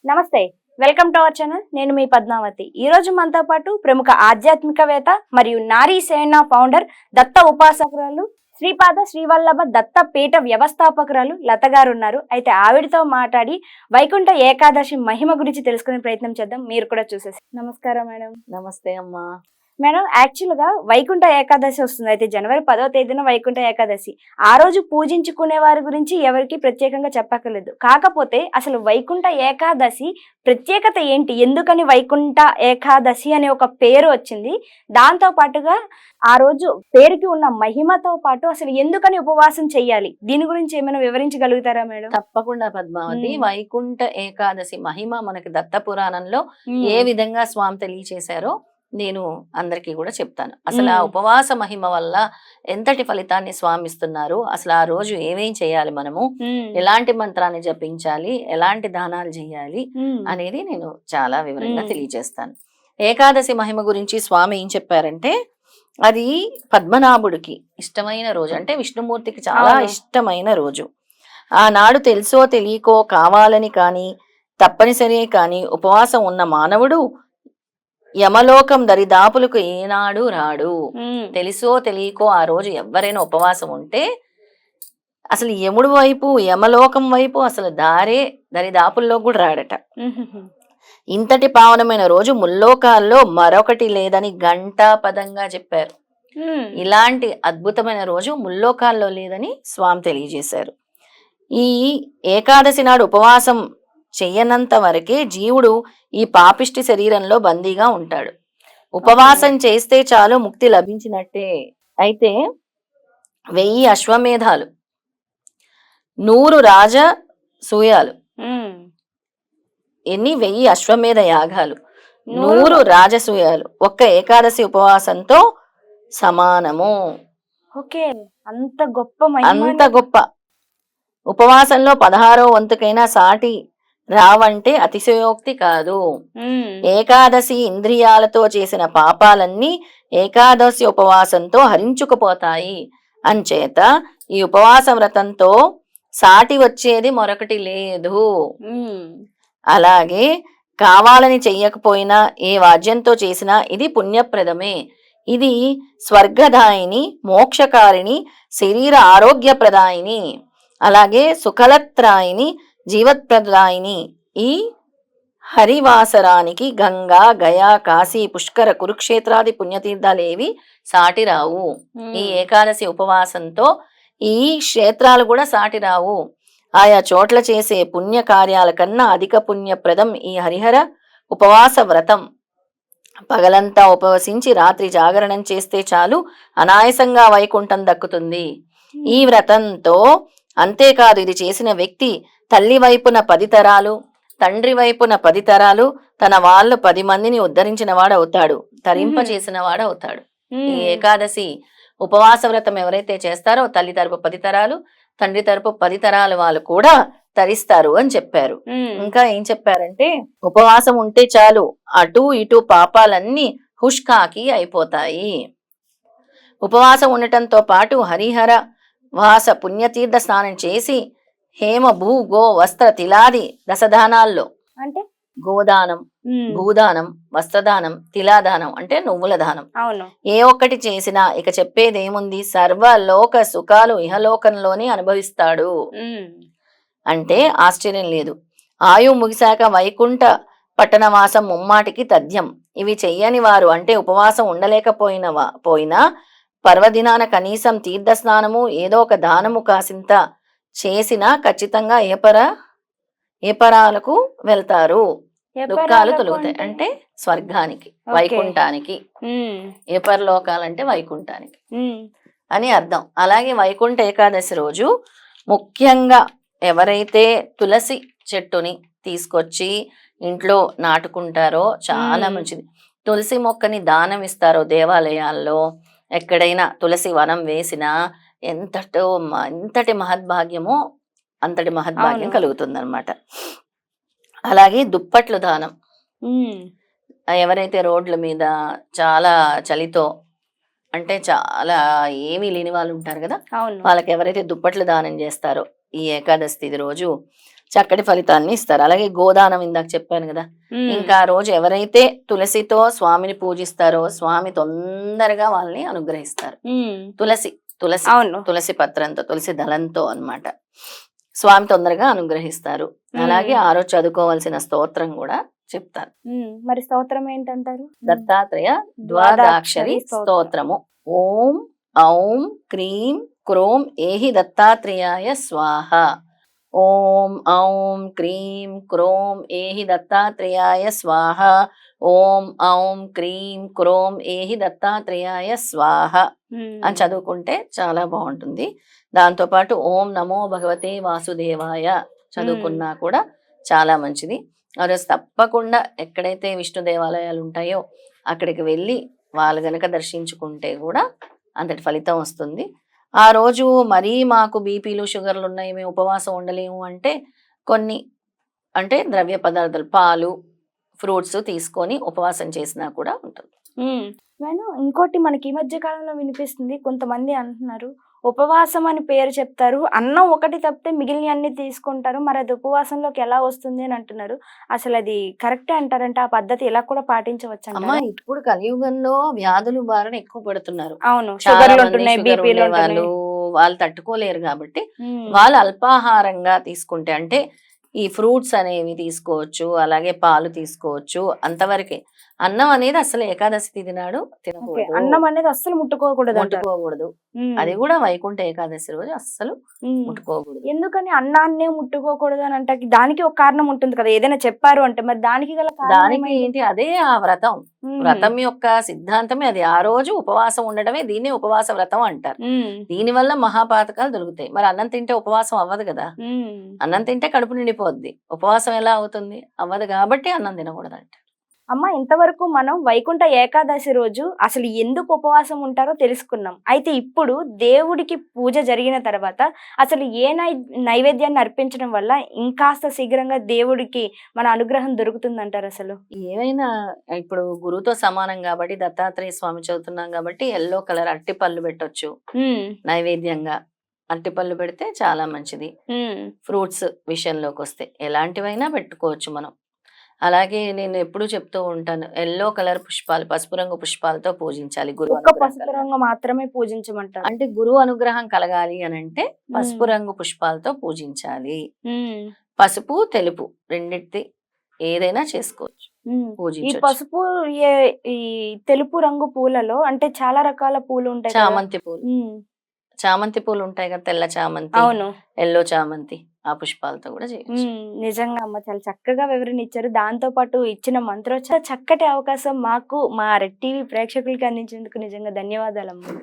నమస్తే. Welcome to our channel. నేను మీ పద్మావతి. ఈ రోజు మనతో పాటు ప్రముఖ ఆధ్యాత్మికవేత్త మరియు నారీ సేన ఫౌండర్, దత్త ఉపాసకురాలు, శ్రీపాద శ్రీవల్లభ దత్త పీఠ వ్యవస్థాపకురాలు లత గారు ఉన్నారు. అయితే ఆవిడతో మాట్లాడి వైకుంఠ ఏకాదశి మహిమ గురించి తెలుసుకునే ప్రయత్నం చేద్దాం. మీరు కూడా చూసేసి. నమస్కారం మేడం. నమస్తే అమ్మా. మేడం, యాక్చువల్గా వైకుంఠ ఏకాదశి వస్తుంది. అయితే జనవరి 10వ తేదీన వైకుంఠ ఏకాదశి. ఆ రోజు పూజించుకునే వారి గురించి ఎవరికి ప్రత్యేకంగా చెప్పక్కర్లేదు. కాకపోతే అసలు వైకుంఠ ఏకాదశి ప్రత్యేకత ఏంటి? ఎందుకని వైకుంఠ ఏకాదశి అనే ఒక పేరు వచ్చింది? దాంతో పాటుగా ఆ రోజు పేరుకి ఉన్న మహిమతో పాటు అసలు ఎందుకని ఉపవాసం చెయ్యాలి? దీని గురించి ఏమైనా వివరించగలుగుతారా మేడం? తప్పకుండా పద్మావతి. వైకుంఠ ఏకాదశి మహిమ మనకి దత్త పురాణంలో ఏ విధంగా స్వామి తెలియచేశారో నేను అందరికీ కూడా చెప్తాను. అసలు ఆ ఉపవాస మహిమ వల్ల ఎంతటి ఫలితాన్ని స్వామిస్తున్నారు, అసలు ఆ రోజు ఏమేం చేయాలి, మనము ఎలాంటి మంత్రాన్ని జపించాలి, ఎలాంటి దానాలు చేయాలి అనేది నేను చాలా వివరంగా తెలియజేస్తాను. ఏకాదశి మహిమ గురించి స్వామి ఏం చెప్పారంటే, అది పద్మనాభుడికి ఇష్టమైన రోజు, అంటే విష్ణుమూర్తికి చాలా ఇష్టమైన రోజు. ఆనాడు తెలుసో తెలియకో కావాలని కానీ తప్పనిసరి కానీ ఉపవాసం ఉన్న మానవుడు యమలోకం దరిదాపులకు ఏనాడు రాడు. తెలుసో తెలియకో ఆ రోజు ఎవరైనా ఉపవాసం ఉంటే అసలు యముడు వైపు, యమలోకం వైపు అసలు దరిదాపుల్లో కూడా రాడట. ఇంతటి పావనమైన రోజు ముల్లోకాల్లో మరొకటి లేదని ఘంటాపదంగా చెప్పారు. ఇలాంటి అద్భుతమైన రోజు ముల్లోకాల్లో లేదని స్వామి తెలియజేశారు. ఈ ఏకాదశి నాడు ఉపవాసం చెయ్యనంత వరకే జీవుడు ఈ పాపిష్టి శరీరంలో బందీగా ఉంటాడు. ఉపవాసం చేస్తే చాలు ముక్తి లభించినట్టే. అయితే 1000 అశ్వమేధాలు, 100 రాజసూయాలు, 1000 అశ్వమేధ యాగాలు, 100 రాజసూయాలు ఒక్క ఏకాదశి ఉపవాసంతో సమానము. అంత గొప్ప ఉపవాసంలో 16వ వంతుకైనా సాటి రావంటే అతిశయోక్తి కాదు. ఏకాదశి ఇంద్రియాలతో చేసిన పాపాలన్నీ ఏకాదశి ఉపవాసంతో హరించుకుపోతాయి. అంచేత ఈ ఉపవాస వ్రతంతో సాటి వచ్చేది మరొకటి లేదు. అలాగే కావాలని చెయ్యకపోయినా ఏ వాద్యంతో చేసినా ఇది పుణ్యప్రదమే. ఇది స్వర్గదాయిని, మోక్షకారిణి, శరీర ఆరోగ్యప్రదాయిని, అలాగే సుఖలత్రాయిని, జీవత్ప్రదాయిని. ఈ హరివాసరానికి గంగా, గయా, కాశీ, పుష్కర, కురుక్షేత్రాది పుణ్యతీర్థాలేవి సాటి రావు. ఈ ఏకాదశి ఉపవాసంతో ఈ క్షేత్రాలు కూడా సాటి రావు. ఆయా చోట్ల చేసే పుణ్య కార్యాల కన్నా అధిక పుణ్యప్రదం ఈ హరిహర ఉపవాస వ్రతం. పగలంతా ఉపవసించి రాత్రి జాగరణం చేస్తే చాలు అనాయాసంగా వైకుంఠం దక్కుతుంది ఈ వ్రతంతో. అంతేకాదు, ఇది చేసిన వ్యక్తి తల్లి వైపున 10 తరాలు, తండ్రి వైపున 10 తరాలు, తన వాళ్ళు 10 మందిని ఉద్ధరించిన వాడవుతాడు, తరింపచేసిన వాడవుతాడు. ఈ ఏకాదశి ఉపవాస వ్రతం ఎవరైతే చేస్తారో తల్లి తరపు 10 తరాలు, తండ్రి తరపు 10 తరాల వాళ్ళు కూడా తరిస్తారు అని చెప్పారు. ఇంకా ఏం చెప్పారంటే, ఉపవాసం ఉంటే చాలు అటు ఇటు పాపాలన్నీ హుష్కాకి అయిపోతాయి. ఉపవాసం ఉండటంతో పాటు హరిహర వాస పుణ్యతీర్థ స్నానం చేసి హేమ భూ గో వస్త్ర తిలాది దశదానాల్లో, అంటే గోదానం, భూదానం, వస్త్రదానం, తిలాదానం అంటే నువ్వుల దానం, ఏ ఒక్కటి చేసినా ఇక చెప్పేదేముంది, సర్వలోక సుఖాలు ఇహలోకంలోనే అనుభవిస్తాడు. అంటే ఆశ్చర్యం లేదు. ఆయు ముగిశాక వైకుంఠ పట్టణవాసం ముమ్మాటికి తథ్యం. ఇవి చెయ్యని వారు, అంటే ఉపవాసం ఉండలేకపోయినా పర్వదినాన కనీసం తీర్థస్నానము, ఏదో ఒక దానము కాసింత చేసినా ఖచ్చితంగా ఏపరాలకు వెళ్తారు. దుఃఖాలు తొలుగుతాయి, అంటే స్వర్గానికి, వైకుంఠానికి. ఏపరలోకాలంటే వైకుంఠానికి అని అర్థం. అలాగే వైకుంఠ ఏకాదశి రోజు ముఖ్యంగా ఎవరైతే తులసి చెట్టుని తీసుకొచ్చి ఇంట్లో నాటుకుంటారో చాలా మంచిది. తులసి మొక్కని దానం ఇస్తారో దేవాలయాల్లో, ఎక్కడైనా తులసి వనం వేసినా ఎంతటి మహద్భాగ్యమో అంతటి మహద్భాగ్యం కలుగుతుందన్నమాట. అలాగే దుప్పట్లు దానం. ఎవరైతే రోడ్ల మీద చాలా చలితో, అంటే చాలా ఏమీ లేని వాళ్ళు ఉంటారు కదా, వాళ్ళకి ఎవరైతే దుప్పట్లు దానం చేస్తారో ఈ ఏకాదశి తిథి రోజు చక్కటి ఫలితాన్ని ఇస్తారు. అలాగే గోదానం ఇందాక చెప్పాను కదా, ఇంకా ఆ రోజు ఎవరైతే తులసితో స్వామిని పూజిస్తారో స్వామి తొందరగా వాళ్ళని అనుగ్రహిస్తారు. తులసి తులసి అవును. తులసి పత్రంతో, తులసి దళంతో అన్నమాట స్వామి తొందరగా అనుగ్రహిస్తారు. అలాగే ఆ రోజు చదువుకోవాల్సిన స్తోత్రం కూడా చెప్తారు. మరి స్తోత్రం ఏంటంటారు? దత్తాత్రేయ ద్వాదశాక్షరి స్తోత్రము. ఓం ఔం క్రీం క్రోం ఏహి దత్తాత్రేయాయ స్వాహ. ఓం ఔం క్రీం క్రోం ఏహి దత్తాత్రేయాయ స్వాహ. ఓం ఔం క్రీం క్రోం ఏహి దత్తాత్రేయాయ స్వాహ అని చదువుకుంటే చాలా బాగుంటుంది. దాంతో పాటు ఓం నమో భగవతే వాసుదేవాయ చదువుకున్నా కూడా చాలా మంచిది. ఆ రోజు తప్పకుండా ఎక్కడైతే విష్ణు దేవాలయాలు ఉంటాయో అక్కడికి వెళ్ళి వాళ్ళు గనక దర్శించుకుంటే కూడా అంతటి ఫలితం వస్తుంది. ఆ రోజు మరీ మాకు బీపీలు షుగర్లు ఉన్నాయి, మేము ఉపవాసం ఉండలేము అంటే కొన్ని అంటే ద్రవ్య పదార్థాలు, పాలు, ఫ్రూట్స్ తీసుకొని ఉపవాసం చేసినా కూడా ఉంటుంది. మేడం, ఇంకోటి మనకి ఈ మధ్య కాలంలో వినిపిస్తుంది, కొంతమంది అంటున్నారు ఉపవాసం అని పేరు చెప్తారు, అన్నం ఒకటి తప్పితే మిగిలిన అన్ని తీసుకుంటారు, మరి అది ఉపవాసంలోకి ఎలా వస్తుంది అని అంటున్నారు. అసలు అది కరెక్టే అంటారంటే ఆ పద్ధతి ఇలా కూడా పాటించవచ్చు అమ్మా, అంటారా? ఇప్పుడు కలియుగంలో వ్యాధులు బారిన ఎక్కువ పడుతున్నారు. అవును, చాలా షుగర్లు మంది ఉంటున్నాయి, షుగర్ బీపీలు ఉండే వాళ్ళు ఉంటున్నాయి. వాళ్ళు తట్టుకోలేరు కాబట్టి వాళ్ళు అల్పాహారంగా తీసుకుంటే అంటే ఈ ఫ్రూట్స్ అనేవి తీసుకోవచ్చు, అలాగే పాలు తీసుకోవచ్చు, అంతవరకే. అన్నం అనేది అసలు ఏకాదశి తిథి నాడు ఓకే, తినకూడదు, అన్నం అనేది అస్సలు ముట్టుకోకూడదు అంటారు. ముట్టుకోకూడదు. అది కూడా వైకుంఠ ఏకాదశి రోజు అస్సలు ముట్టుకోకూడదు. ఎందుకని అన్నాన్నే ముట్టుకోకూడదు అని అంటే దానికి ఒక కారణం ఉంటుంది కదా, ఏదైనా చెప్పారు అంటే మరి దానికి గల కారణం దానికి ఏమైంది? ఏంటి, అదే ఆ వ్రతం. వ్రతం యొక్క సిద్ధాంతమే అది. ఆ రోజు ఉపవాసం ఉండడమే దీన్ని ఉపవాస వ్రతం అంటారు. దీనివల్ల మహాపాతకాలు దొరుకుతాయి. మరి అన్నం తింటే ఉపవాసం అవ్వదు కదా, అన్నం తింటే కడుపు నిండిపోద్ది, ఉపవాసం ఎలా అవుతుంది, అవ్వదు. కాబట్టి అన్నం తినకూడదు అంట. అమ్మ, ఇంతవరకు మనం వైకుంఠ ఏకాదశి రోజు అసలు ఎందుకు ఉపవాసం ఉంటారో తెలుసుకున్నాం. అయితే ఇప్పుడు దేవుడికి పూజ జరిగిన తర్వాత అసలు ఏ నైవేద్యాన్ని అర్పించడం వల్ల ఇంకాస్త శీఘ్రంగా దేవుడికి మన అనుగ్రహం దొరుకుతుందంటారు అసలు? ఏమైనా ఇప్పుడు గురువుతో సమానం కాబట్టి దత్తాత్రేయ స్వామి చదువుతున్నాం కాబట్టి ఎల్లో కలర్ అరటి పళ్ళు పెట్టొచ్చు నైవేద్యంగా. అరటిపళ్ళు పెడితే చాలా మంచిది. ఫ్రూట్స్ విషయంలోకి వస్తే ఎలాంటివైనా పెట్టుకోవచ్చు మనం. అలాగే నేను ఎప్పుడు చెప్తూ ఉంటాను, ఎల్లో కలర్ పుష్పాలు, పసుపు రంగు పుష్పాలతో పూజించాలి. పసుపు రంగు మాత్రమే పూజించమంటారు. అంటే గురువు అనుగ్రహం కలగాలి అని అంటే పసుపు రంగు పుష్పాలతో పూజించాలి. పసుపు తెలుపు రెండింటి ఏదైనా చేసుకోవచ్చు ఈ పూజించవచ్చు. పసుపు ఈ తెలుపు రంగు పూలలో అంటే చాలా రకాల పూలు ఉంటాయి కదా. చామంతి పూలు, చామంతి పూలు ఉంటాయి కదా, తెల్ల చామంతి, అవును, ఎల్లో చామంతి, ఆ పుష్పాలతో కూడా చేయొచ్చు. నిజంగా అమ్మ చాలా చక్కగా వివరణ ఇచ్చారు. దాంతో పాటు ఇచ్చిన మంత్రోచ్చ చక్కటి అవకాశం మాకు మా రెడ్ టీవీ ప్రేక్షకులకి అందించేందుకు నిజంగా ధన్యవాదాలమ్మా.